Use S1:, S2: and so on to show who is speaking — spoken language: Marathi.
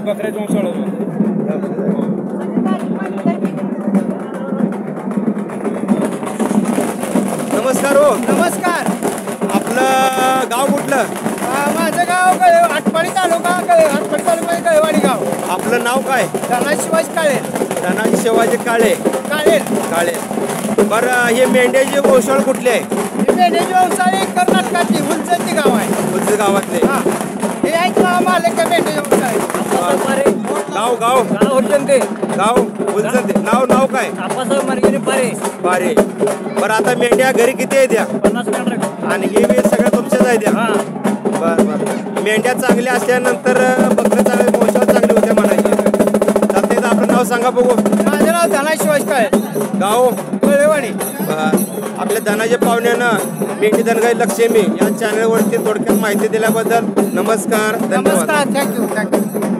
S1: बकऱ्याचे वंशाळ
S2: नमस्कार हो.
S3: नमस्कार.
S2: आपलं गाव कुठलं?
S3: माझं गाव आटपाडी तालुका आटपाडी तालुका कळेवाडी गाव.
S2: आपलं नाव काय?
S3: धनाजी शिवाजी काळे.
S2: धनाजी शिवाजी काळे.
S3: काळे
S2: काळे. बरं, हे मेंढ्याचे वंशाळ कुठले आहे?
S3: मेंढ्याची वंशाळी कर्नाटकातली उलजंती गाव आहे.
S2: उलज गावातले.
S3: हे आहेत मालक मेंढ्याची वंशाळी.
S2: गाव गाव
S1: गाव उलजंती.
S2: गाव उलजंती. नाव काय?
S1: आप्पासाहेब मार्गेने पारे.
S2: बारे. बरं, आता मेंढ्या घरी किती आहेत द्या?
S1: 50 मेंढ्या.
S2: आणि हे वेळ सगळ्या तुमच्याच आहे द्या?
S1: हा.
S2: बरं. मेंढ्या चांगल्या असल्यानंतर बकऱ्या चांगल्या वंशाळ चांगले होते म्हणायचे. चालते, तर आपलं नाव सांगा बघू.
S3: माझं नाव धनाजी शिवाजी काळे.
S2: गाव
S3: कळेवाडी.
S2: आपल्या धनाजी पाहुण्यानं मेंढी धनगाई लक्ष्मी या चॅनलवरती थोडक्यात माहिती दिल्याबद्दल नमस्कार, धन्यवाद.
S3: नमस्कार. थँक्यू.